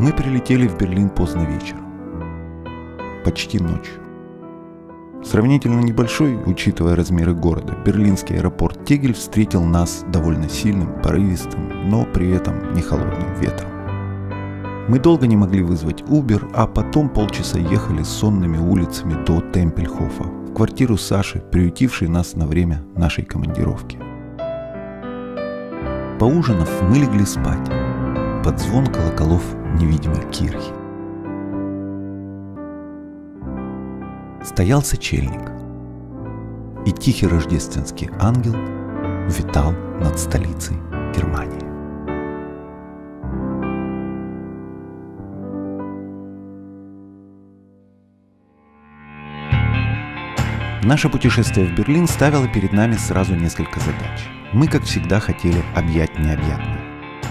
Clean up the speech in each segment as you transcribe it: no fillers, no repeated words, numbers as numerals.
Мы прилетели в Берлин поздно вечером. Почти ночь. Сравнительно небольшой, учитывая размеры города, берлинский аэропорт Тегель встретил нас довольно сильным, порывистым, но при этом не холодным ветром. Мы долго не могли вызвать Uber, а потом полчаса ехали сонными улицами до Темпельхофа, в квартиру Саши, приютившей нас на время нашей командировки. Поужинав, мы легли спать под звон колоколов невидимой кирхи. Стоял сочельник, и тихий рождественский ангел витал над столицей Германии. Наше путешествие в Берлин ставило перед нами сразу несколько задач. Мы, как всегда, хотели объять необъятное.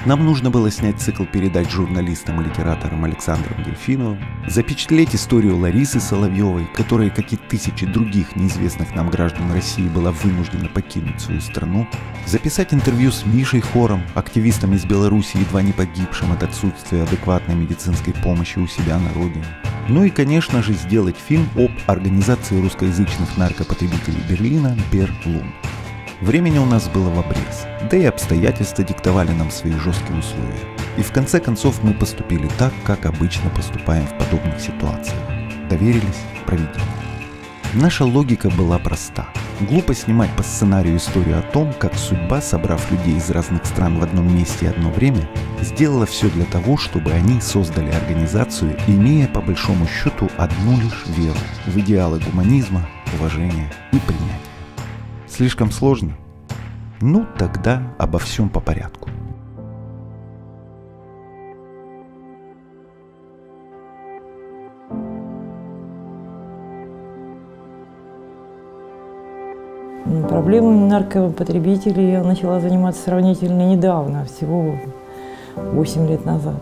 Нам нужно было снять цикл передач журналистам и литераторам Александром Дельфиновым, запечатлеть историю Ларисы Соловьевой, которая, как и тысячи других неизвестных нам граждан России, была вынуждена покинуть свою страну, записать интервью с Мишей Хором, активистом из Беларуси, едва не погибшим от отсутствия адекватной медицинской помощи у себя на родине. Ну и, конечно же, сделать фильм об организации русскоязычных наркопотребителей Берлина «Берлун». Времени у нас было в обрез, да и обстоятельства диктовали нам свои жесткие условия. И в конце концов мы поступили так, как обычно поступаем в подобных ситуациях. Доверились провидению. Наша логика была проста. Глупо снимать по сценарию историю о том, как судьба, собрав людей из разных стран в одном месте и одно время, сделала все для того, чтобы они создали организацию, имея по большому счету одну лишь веру в идеалы гуманизма, уважения и принятия. Слишком сложно? Ну, тогда обо всем по порядку. Проблемами наркопотребителей я начала заниматься сравнительно недавно, всего 8 лет назад.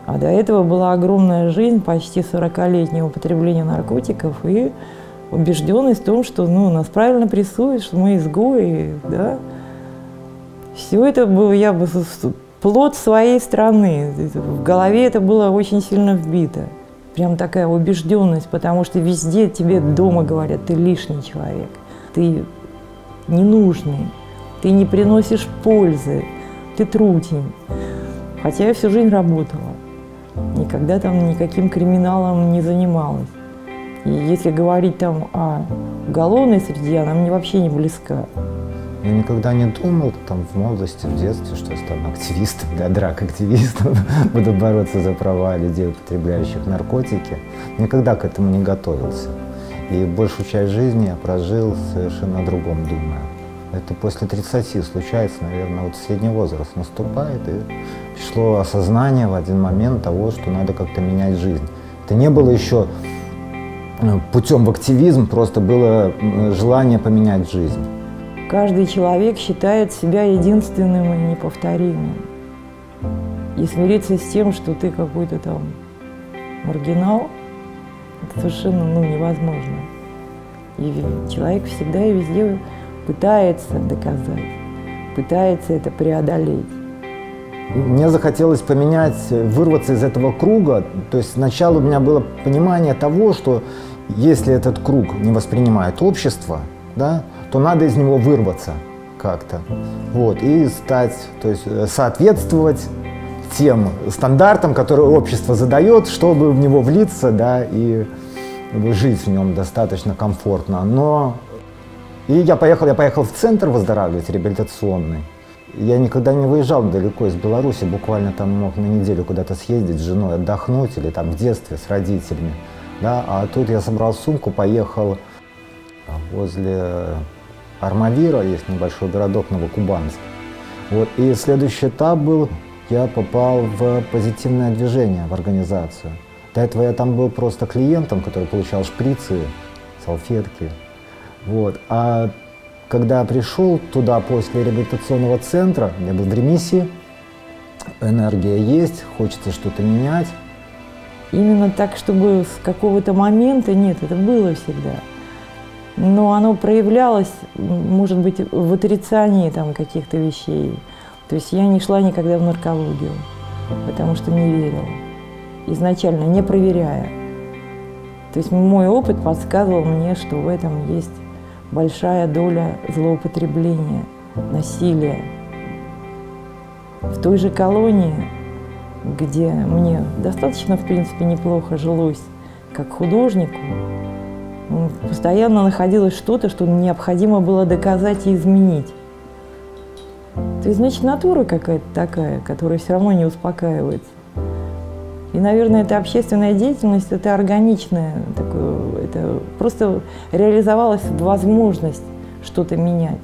А до этого была огромная жизнь почти 40-летнего употребления наркотиков и убежденность в том, что нас правильно прессуют, что мы изгои, да. Все это было плод своей страны. В голове это было очень сильно вбито. Прям такая убежденность, потому что везде тебе дома говорят, ты лишний человек, ты ненужный, ты не приносишь пользы, ты трутень. Хотя я всю жизнь работала, никогда там никаким криминалом не занималась. И если говорить там о уголовной среде, она мне вообще не близка. Я никогда не думал там в молодости, в детстве, что я стану активистом, да, драг-активистом, буду бороться за права людей, употребляющих наркотики. Никогда к этому не готовился. И большую часть жизни я прожил совершенно о другом, думая. Это после 30 случается, наверное, вот средний возраст наступает, и пришло осознание в один момент того, что надо как-то менять жизнь. Это не было еще путем в активизм, просто было желание поменять жизнь. Каждый человек считает себя единственным и неповторимым. И смириться с тем, что ты какой-то там маргинал, это совершенно невозможно. И человек всегда и везде пытается доказать, пытается это преодолеть. Мне захотелось поменять, вырваться из этого круга. То есть сначала у меня было понимание того, что если этот круг не воспринимает общество, да, то надо из него вырваться как-то. Вот, и стать, то есть соответствовать тем стандартам, которые общество задает, чтобы в него влиться, да, и жить в нем достаточно комфортно. Я поехал в центр выздоравливать, реабилитационный. Я никогда не выезжал далеко из Беларуси, буквально там мог на неделю куда-то съездить с женой, отдохнуть, или там в детстве с родителями. Да? А тут я собрал сумку, поехал возле Армавира, есть небольшой городок Новокубанск. Вот. И следующий этап был, я попал в позитивное движение, в организацию. До этого я там был просто клиентом, который получал шприцы, салфетки. Вот. А когда я пришел туда после реабилитационного центра, я был в ремиссии, энергия есть, хочется что-то менять. Именно так, чтобы с какого-то момента, нет, это было всегда. Но оно проявлялось, может быть, в отрицании там каких-то вещей. То есть я не шла никогда в наркологию, потому что не верила. изначально не проверяя. То есть мой опыт подсказывал мне, что в этом есть большая доля злоупотребления, насилия. В той же колонии, где мне достаточно, в принципе, неплохо жилось как художнику, постоянно находилось что-то, что необходимо было доказать и изменить. То есть, значит, натура какая-то такая, которая все равно не успокаивается. И, наверное, эта общественная деятельность, это органичная, это просто реализовалась возможность что-то менять.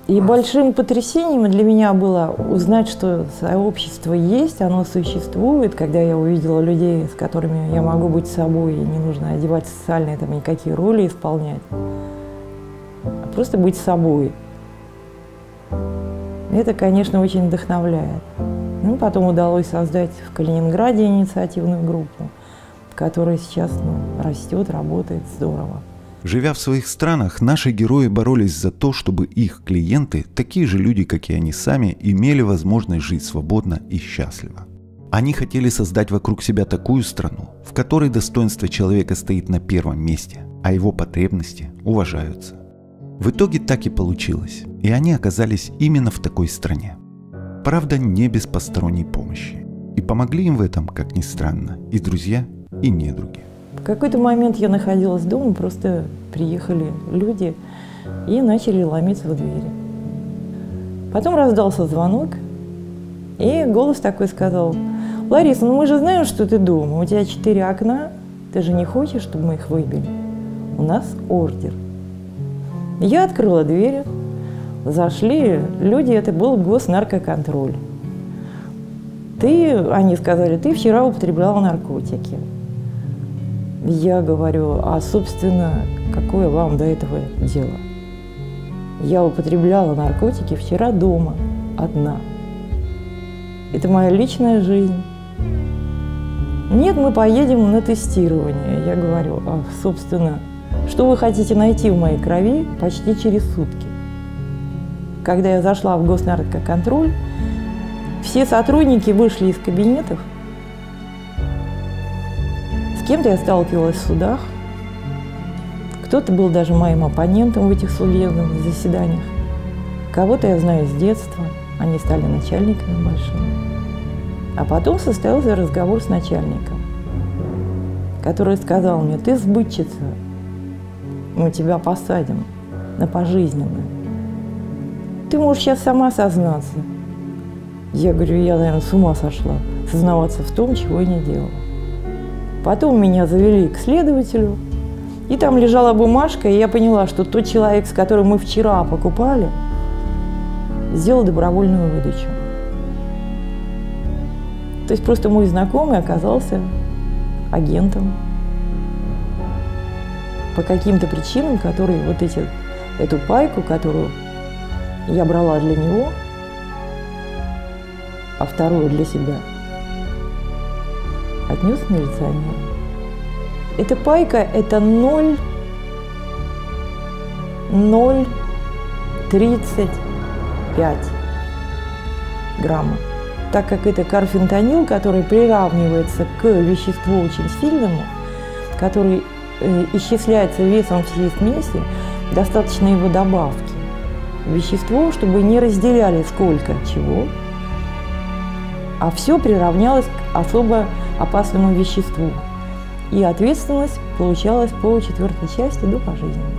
И большим потрясением для меня было узнать, что сообщество есть, оно существует, когда я увидела людей, с которыми я могу быть собой, и не нужно одевать социальные там никакие роли исполнять, а просто быть собой. Это, конечно, очень вдохновляет. Ну, потом удалось создать в Калининграде инициативную группу, которая сейчас растет, работает здорово. Живя в своих странах, наши герои боролись за то, чтобы их клиенты, такие же люди, как и они сами, имели возможность жить свободно и счастливо. Они хотели создать вокруг себя такую страну, в которой достоинство человека стоит на первом месте, а его потребности уважаются. В итоге так и получилось, и они оказались именно в такой стране. Правда, не без посторонней помощи. И помогли им в этом, как ни странно, и друзья, и недруги. В какой-то момент я находилась дома, просто приехали люди и начали ломиться в двери. Потом раздался звонок, и голос такой сказал: «Лариса, ну мы же знаем, что ты дома, у тебя 4 окна, ты же не хочешь, чтобы мы их выбили? У нас ордер». Я открыла двери, зашли люди, это был госнаркоконтроль. Они сказали, ты вчера употребляла наркотики. Я говорю, а, собственно, какое вам до этого дело? Я употребляла наркотики вчера дома, одна. Это моя личная жизнь. Нет, мы поедем на тестирование. Я говорю, а, собственно, что вы хотите найти в моей крови почти через сутки? Когда я зашла в госнаркоконтроль, все сотрудники вышли из кабинетов. С кем-то я сталкивалась в судах, кто-то был даже моим оппонентом в этих судебных заседаниях. Кого-то я знаю с детства, они стали начальниками большими. А потом состоялся разговор с начальником, который сказал мне, ты сбытчица, мы тебя посадим на пожизненное. Ты можешь сейчас сама сознаться. Я говорю, я, наверное, с ума сошла сознаваться в том, чего я не делала. Потом меня завели к следователю, и там лежала бумажка, и я поняла, что тот человек, с которым мы вчера покупали, сделал добровольную выдачу. То есть просто мой знакомый оказался агентом по каким-то причинам, которые эту пайку, которую я брала для него, а вторую для себя, отнес милиционер. Эта пайка – это 0,035 грамма. Так как это карфентанил, который приравнивается к веществу очень сильному, который исчисляется весом всей смеси, достаточно его добавки в вещество, чтобы не разделяли сколько чего, а все приравнялось к особо опасному веществу. И ответственность получалась по 4-й части до пожизненного.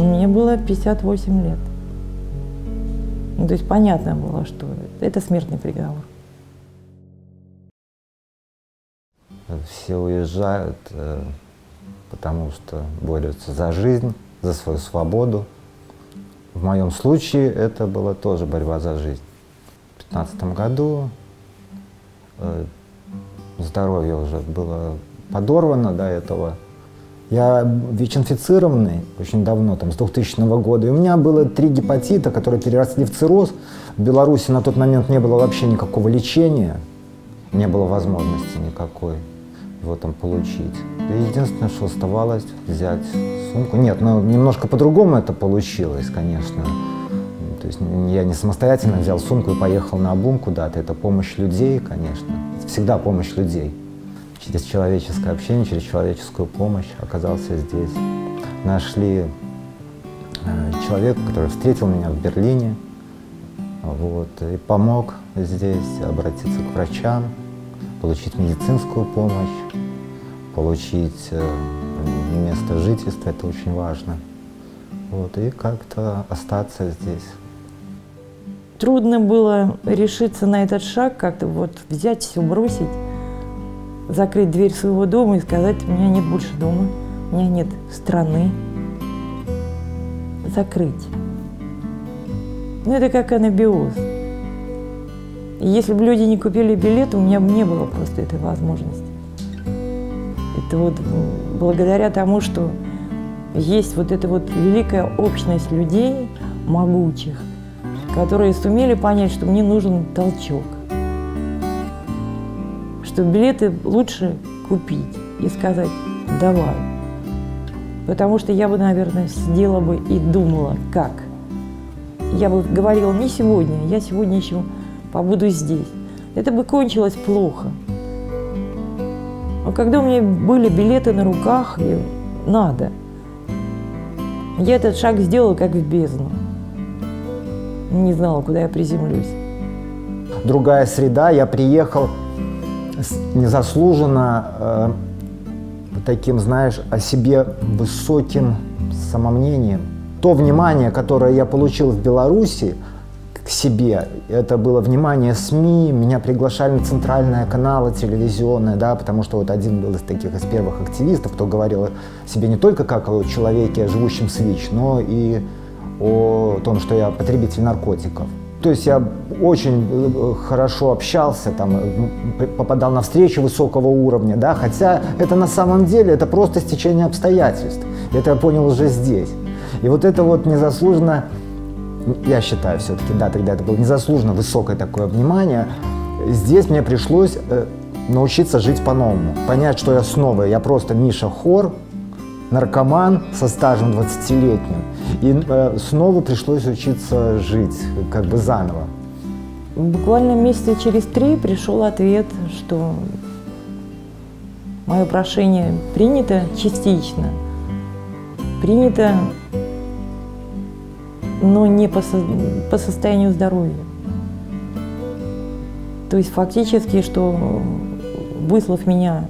Мне было 58 лет. То есть понятно было, что это смертный приговор. Все уезжают, потому что борются за жизнь, за свою свободу. В моем случае это была тоже борьба за жизнь. В 2015 году здоровье уже было подорвано до этого. Я ВИЧ-инфицированный очень давно, там, с 2000 года, и у меня было 3 гепатита, которые переросли в цирроз. В Беларуси на тот момент не было вообще никакого лечения, не было возможности никакой его там получить. И единственное, что оставалось, взять сумку. Нет, ну, немножко по-другому это получилось, конечно. То есть я не самостоятельно взял сумку и поехал на обум куда-то. Это помощь людей, конечно. всегда помощь людей. Через человеческое общение, через человеческую помощь оказался здесь. Нашли человека, который встретил меня в Берлине, вот, и помог здесь обратиться к врачам, получить медицинскую помощь, получить место жительства, это очень важно. Вот, и как-то остаться здесь. Трудно было решиться на этот шаг, как-то вот взять все, бросить, закрыть дверь своего дома и сказать: у меня нет больше дома, у меня нет страны. Закрыть. Ну, это как анабиоз. И если бы люди не купили билет, у меня бы не было просто этой возможности. Это вот благодаря тому, что есть вот эта вот великая общность людей, могучих, которые сумели понять, что мне нужен толчок, что билеты лучше купить и сказать: давай. Потому что я бы, наверное, сидела бы и думала, как. Я бы говорила: не сегодня, я сегодня еще побуду здесь. Это бы кончилось плохо. Но когда у меня были билеты на руках, и надо, я этот шаг сделала как в бездну. Не знала, куда я приземлюсь. Другая среда, я приехал незаслуженно таким, знаешь, о себе высоким самомнением. То внимание, которое я получил в Беларуси к себе, это было внимание СМИ, меня приглашали на центральные каналы телевизионные, да, потому что вот один был из таких, из первых активистов, кто говорил о себе не только как о человеке, живущем с ВИЧ, но и о том, что я потребитель наркотиков. То есть я очень хорошо общался, там, попадал на встречи высокого уровня, да, хотя это на самом деле это просто стечение обстоятельств. Это я понял уже здесь. И вот это вот незаслуженно, я считаю все-таки, да, тогда это было незаслуженно высокое такое внимание. Здесь мне пришлось научиться жить по-новому, понять, что я снова, я просто Миша Хор, наркоман со стажем 20-летним. И снова пришлось учиться жить, как бы заново. Буквально месяца через 3 пришел ответ, что мое прошение принято частично. Принято, но не по состоянию здоровья. То есть фактически, что выслав меня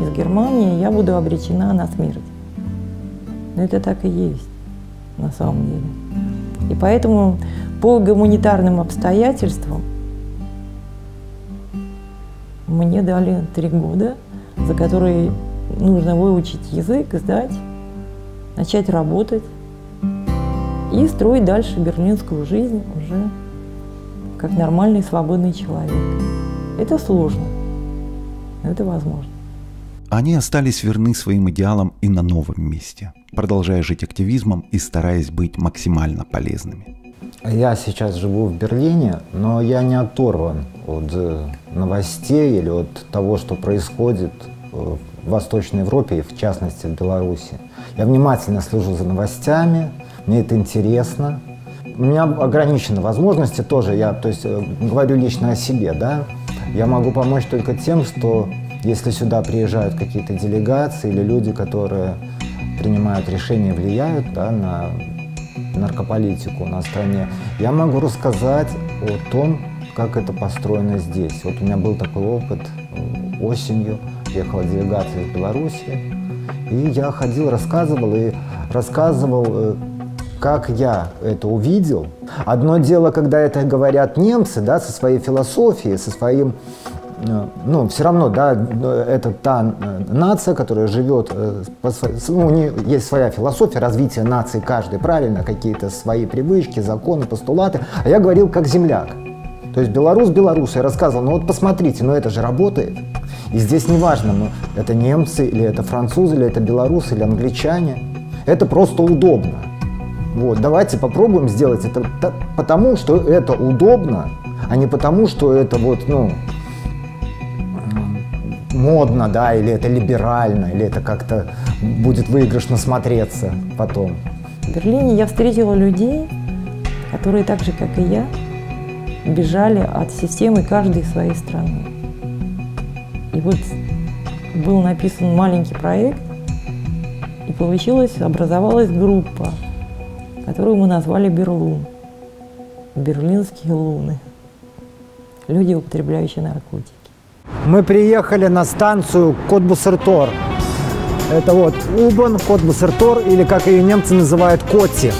из Германии, я буду обречена на смерть. Но это так и есть на самом деле. И поэтому по гуманитарным обстоятельствам мне дали 3 года, за которые нужно выучить язык, сдать, начать работать и строить дальше берлинскую жизнь уже как нормальный свободный человек. Это сложно, но это возможно. Они остались верны своим идеалам и на новом месте, продолжая жить активизмом и стараясь быть максимально полезными. Я сейчас живу в Берлине, но я не оторван от новостей или от того, что происходит в Восточной Европе и в частности в Беларуси. Я внимательно слежу за новостями, мне это интересно. У меня ограничены возможности тоже, я, то есть, говорю лично о себе, да. Я могу помочь только тем, что если сюда приезжают какие-то делегации или люди, которые принимают решения, влияют, да, на наркополитику на стране, я могу рассказать о том, как это построено здесь. Вот у меня был такой опыт осенью, приехала делегация из Беларуси, и я ходил, рассказывал, как я это увидел. Одно дело, когда это говорят немцы, да, со своей философией, со своим, ну, все равно, да, это та нация, которая живет, у нее есть своя философия развития нации каждой, правильно, какие-то свои привычки, законы, постулаты. А я говорил как земляк. То есть белорус, я рассказывал, ну вот посмотрите, ну это же работает. И здесь не важно, ну, это немцы, или это французы, или это белорусы, или англичане. Это просто удобно. Вот, давайте попробуем сделать это потому, что это удобно, а не потому, что это вот, ну, модно, да, или это либерально, или это как-то будет выигрышно смотреться потом. В Берлине я встретила людей, которые так же, как и я, бежали от системы каждой своей страны. И вот был написан маленький проект, и образовалась группа, которую мы назвали «Берлун». Берлинские луны. Люди, употребляющие наркотики. Мы приехали на станцию Котбусертор. Это вот Убан, Котбусертор, или как ее немцы называют, Котти.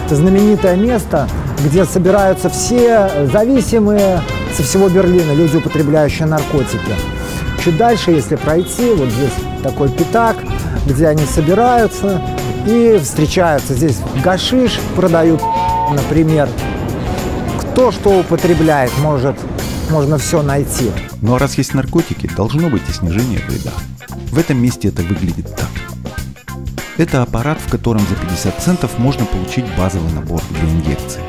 Это знаменитое место, где собираются все зависимые со всего Берлина, люди, употребляющие наркотики. Чуть дальше, если пройти, вот здесь такой пятак, где они собираются и встречаются. Здесь гашиш продают, например. Кто что употребляет, можно все найти. Ну а раз есть наркотики, должно быть и снижение вреда. В этом месте это выглядит так. Это аппарат, в котором за 50 центов можно получить базовый набор для инъекций.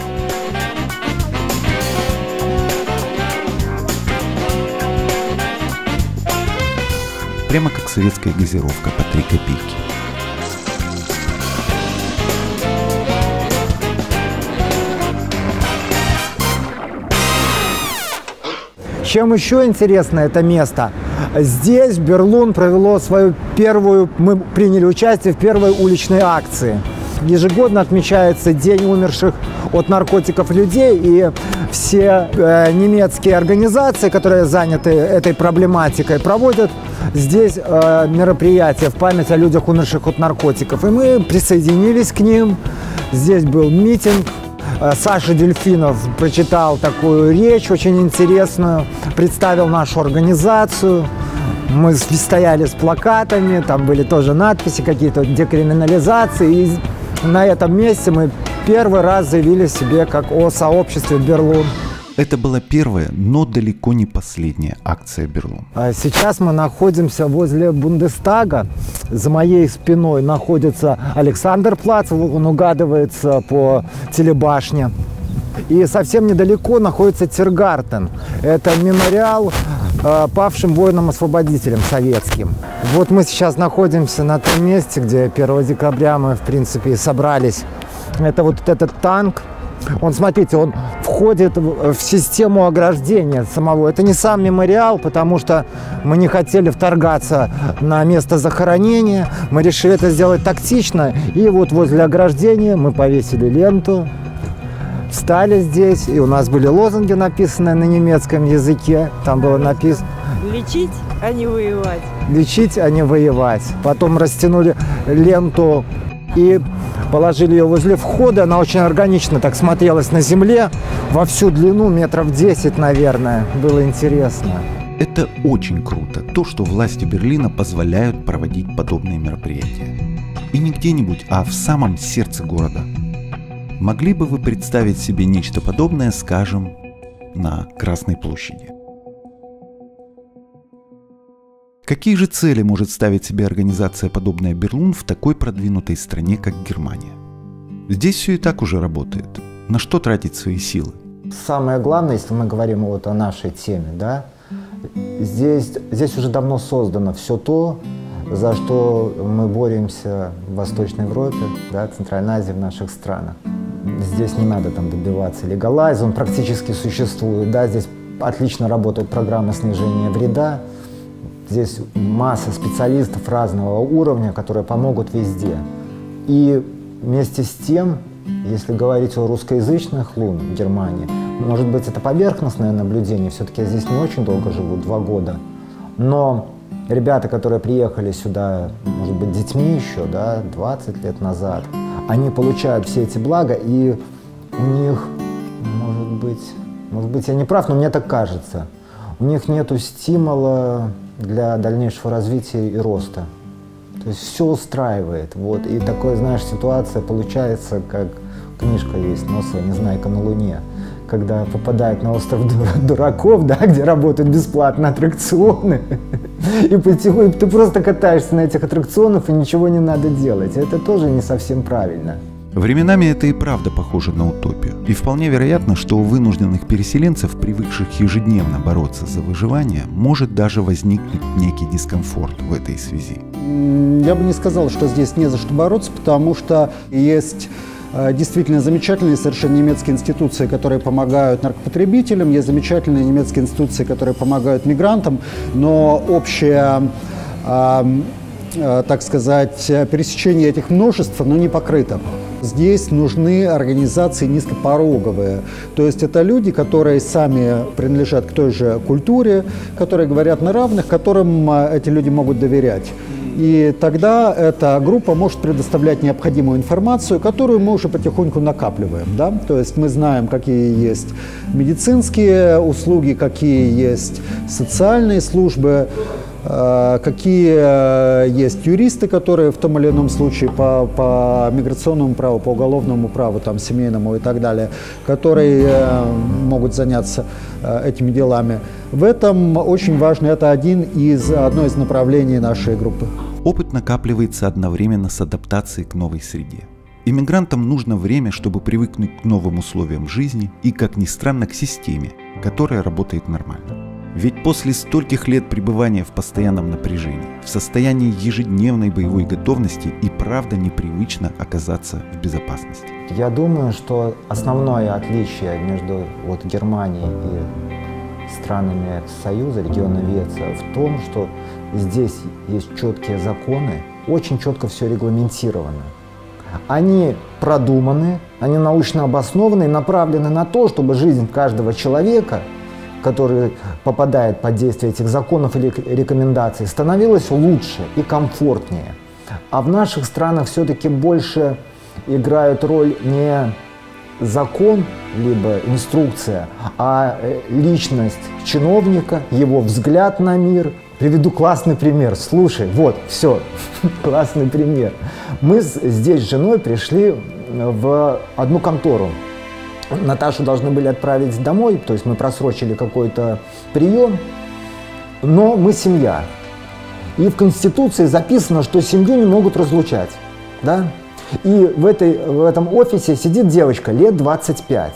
Прямо как советская газировка по 3 копейки. Чем еще интересно это место? Здесь Берлун провело мы приняли участие в первой уличной акции. Ежегодно отмечается День умерших от наркотиков людей, и все немецкие организации, которые заняты этой проблематикой, проводят здесь мероприятия в память о людях, умерших от наркотиков. И мы присоединились к ним. Здесь был митинг. Саша Дельфинов прочитал такую речь очень интересную, представил нашу организацию. Мы стояли с плакатами, там были тоже надписи какие-то, декриминализации. И на этом месте мы первый раз заявили себе как о сообществе Берлун. Это была первая, но далеко не последняя акция Берлун. Сейчас мы находимся возле Бундестага. За моей спиной находится Александрплац, он угадывается по телебашне. И совсем недалеко находится Тиргартен. Это мемориал павшим воинам-освободителям советским. Вот мы сейчас находимся на том месте, где 1 декабря мы, в принципе, и собрались. Это вот этот танк. Смотрите, он входит в систему ограждения самого. Это не сам мемориал, потому что мы не хотели вторгаться на место захоронения. Мы решили это сделать тактично. И вот возле ограждения мы повесили ленту, встали здесь, и у нас были лозунги, написанные на немецком языке. Там было написано: «Лечить, а не воевать». «Лечить, а не воевать». Потом растянули ленту и положили ее возле входа. Она очень органично так смотрелась на земле во всю длину, метров 10, наверное. Было интересно. Это очень круто, то, что власти Берлина позволяют проводить подобные мероприятия. И не где-нибудь, а в самом сердце города. Могли бы вы представить себе нечто подобное, скажем, на Красной площади? Какие же цели может ставить себе организация, подобная Берлун, в такой продвинутой стране, как Германия? Здесь все и так уже работает. На что тратить свои силы? Самое главное, если мы говорим вот о нашей теме, да, здесь уже давно создано все то, за что мы боремся в Восточной Европе, да, Центральной Азии, в наших странах. Здесь не надо там добиваться легалайза, он практически существует, да, здесь отлично работают программы снижения вреда. Здесь масса специалистов разного уровня, которые помогут везде. И вместе с тем, если говорить о русскоязычных лунах в Германии, может быть, это поверхностное наблюдение, все-таки я здесь не очень долго живу, 2 года. Но ребята, которые приехали сюда, может быть, детьми еще, да, 20 лет назад, они получают все эти блага, и у них, может быть, я не прав, но мне так кажется, у них нету стимула для дальнейшего развития и роста. То есть все устраивает. Вот. И такая, знаешь, ситуация получается, как книжка есть, «Носа Незнайка на Луне», когда попадает на остров дураков, да, где работают бесплатно аттракционы, и ты просто катаешься на этих аттракционах, и ничего не надо делать. Это тоже не совсем правильно. Временами это и правда похоже на утопию. И вполне вероятно, что у вынужденных переселенцев, привыкших ежедневно бороться за выживание, может даже возникнуть некий дискомфорт в этой связи. Я бы не сказал, что здесь не за что бороться, потому что есть действительно замечательные совершенно немецкие институции, которые помогают наркопотребителям, есть замечательные немецкие институции, которые помогают мигрантам, но общее, так сказать, пересечение этих множеств, оно не покрыто. Здесь нужны организации низкопороговые, то есть это люди, которые сами принадлежат к той же культуре, которые говорят на равных, которым эти люди могут доверять. И тогда эта группа может предоставлять необходимую информацию, которую мы уже потихоньку накапливаем. Да? То есть мы знаем, какие есть медицинские услуги, какие есть социальные службы, какие есть юристы, которые в том или ином случае по миграционному праву, по уголовному праву, там, семейному и так далее, которые могут заняться этими делами. В этом очень важно, это одно из направлений нашей группы. Опыт накапливается одновременно с адаптацией к новой среде. Иммигрантам нужно время, чтобы привыкнуть к новым условиям жизни и, как ни странно, к системе, которая работает нормально. Ведь после стольких лет пребывания в постоянном напряжении, в состоянии ежедневной боевой готовности и правда непривычно оказаться в безопасности. Я думаю, что основное отличие между Германией и странами Союза, региона Веция, в том, что здесь есть четкие законы, очень четко все регламентировано. Они продуманы, они научно обоснованы и направлены на то, чтобы жизнь каждого человека, который попадает под действие этих законов или рекомендаций, становилась лучше и комфортнее. А в наших странах все-таки больше играет роль не закон, либо инструкция, а личность чиновника, его взгляд на мир. Приведу классный пример. Слушай, вот, все, классный пример. Мы здесь с женой пришли в одну контору. Наташу должны были отправить домой, то есть мы просрочили какой-то прием, но мы семья. И в Конституции записано, что семью не могут разлучать. Да? И в этом офисе сидит девочка лет 25.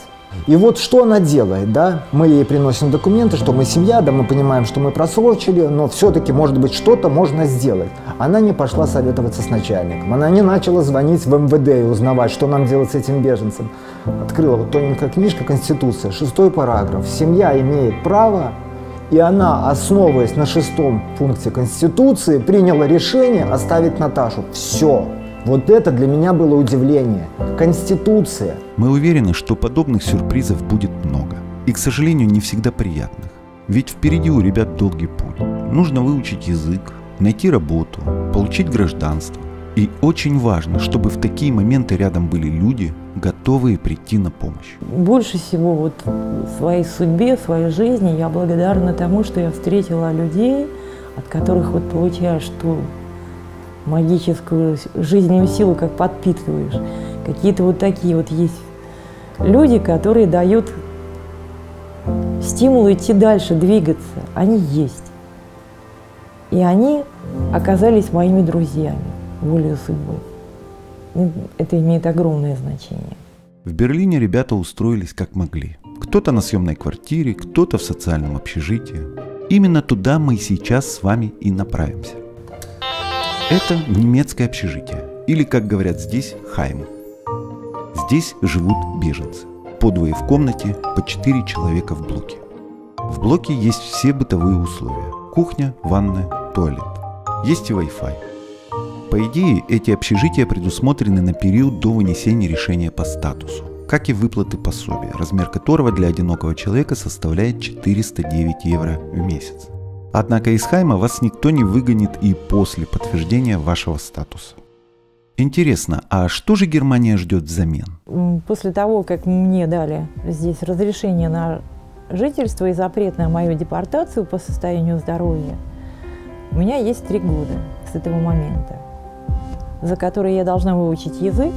И вот что она делает, да? Мы ей приносим документы, что мы семья, да, мы понимаем, что мы просрочили, но все-таки, может быть, что-то можно сделать. Она не пошла советоваться с начальником, она не начала звонить в МВД и узнавать, что нам делать с этим беженцем. Открыла вот тоненькая книжка «Конституция», 6-й параграф. Семья имеет право, и она, основываясь на 6-м пункте Конституции, приняла решение оставить Наташу. Все. Вот это для меня было удивление. Конституция. Мы уверены, что подобных сюрпризов будет много. И, к сожалению, не всегда приятных. Ведь впереди у ребят долгий путь. Нужно выучить язык, найти работу, получить гражданство. И очень важно, чтобы в такие моменты рядом были люди, готовые прийти на помощь. Больше всего своей судьбе, своей жизни я благодарна тому, что я встретила людей, от которых получаешь ту магическую жизненную силу, как подпитываешь. Какие-то такие есть люди, которые дают стимул идти дальше, двигаться. Они есть. И они оказались моими друзьями, волею судьбы. Это имеет огромное значение. В Берлине ребята устроились как могли. Кто-то на съемной квартире, кто-то в социальном общежитии. Именно туда мы сейчас с вами и направимся. Это немецкое общежитие, или, как говорят здесь, хайм. Здесь живут беженцы. По двое в комнате, по 4 человека в блоке. В блоке есть все бытовые условия. Кухня, ванная, туалет. Есть и Wi-Fi. По идее, эти общежития предусмотрены на период до вынесения решения по статусу, как и выплаты пособия, размер которого для одинокого человека составляет 409 евро в месяц. Однако из хайма вас никто не выгонит и после подтверждения вашего статуса. Интересно, а что же Германия ждет взамен? После того, как мне дали здесь разрешение на жительство и запрет на мою депортацию по состоянию здоровья, у меня есть 3 года с этого момента, за которые я должна выучить язык,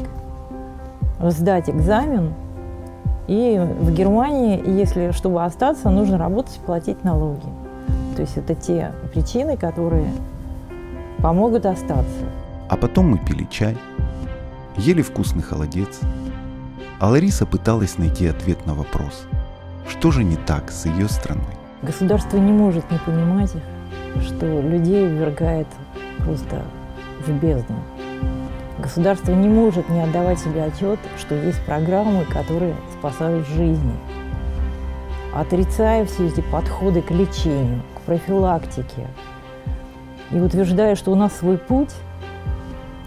сдать экзамен. И в Германии, чтобы остаться, нужно работать и платить налоги. То есть это те причины, которые помогут остаться. А потом мы пили чай, ели вкусный холодец. А Лариса пыталась найти ответ на вопрос, что же не так с ее страной. Государство не может не понимать их, что людей ввергает просто в бездну. Государство не может не отдавать себе отчет, что есть программы, которые спасают жизни. Отрицая все эти подходы к лечению, к профилактике и утверждая, что у нас свой путь,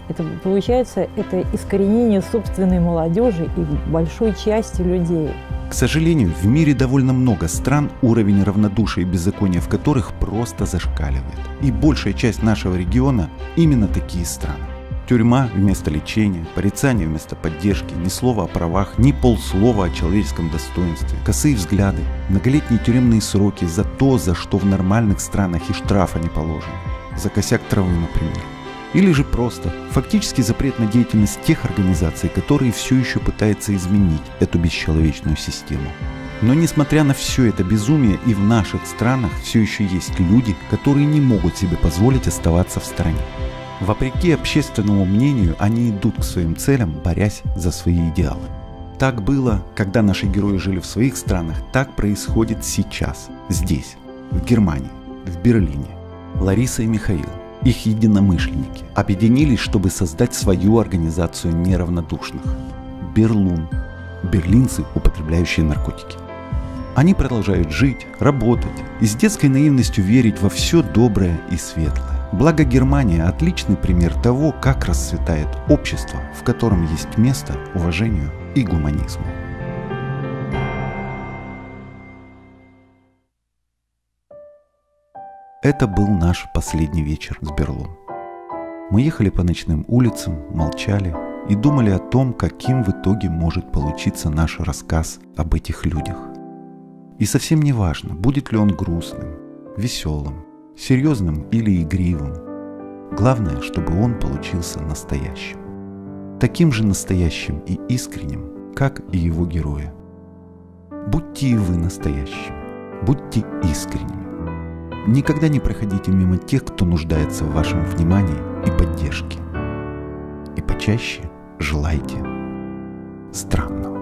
это получается это искоренение собственной молодежи и большой части людей. К сожалению, в мире довольно много стран, уровень равнодушия и беззакония в которых просто зашкаливает. И большая часть нашего региона именно такие страны. Тюрьма вместо лечения, порицание вместо поддержки, ни слова о правах, ни полслова о человеческом достоинстве, косые взгляды, многолетние тюремные сроки за то, за что в нормальных странах и штрафа не положено. За косяк травы, например. Или же просто фактически запрет на деятельность тех организаций, которые все еще пытаются изменить эту бесчеловечную систему. Но несмотря на все это безумие, и в наших странах все еще есть люди, которые не могут себе позволить оставаться в стороне. Вопреки общественному мнению, они идут к своим целям, борясь за свои идеалы. Так было, когда наши герои жили в своих странах, так происходит сейчас, здесь, в Германии, в Берлине. Лариса и Михаил, их единомышленники, объединились, чтобы создать свою организацию неравнодушных – Берлун, берлинцы, употребляющие наркотики. Они продолжают жить, работать и с детской наивностью верить во все доброе и светлое. Благо Германия – отличный пример того, как расцветает общество, в котором есть место уважению и гуманизму. Это был наш последний вечер с Берлун. Мы ехали по ночным улицам, молчали и думали о том, каким в итоге может получиться наш рассказ об этих людях. И совсем не важно, будет ли он грустным, веселым, серьезным или игривым. Главное, чтобы он получился настоящим. Таким же настоящим и искренним, как и его герои. Будьте и вы настоящими, будьте искренними. Никогда не проходите мимо тех, кто нуждается в вашем внимании и поддержке. И почаще желайте странного.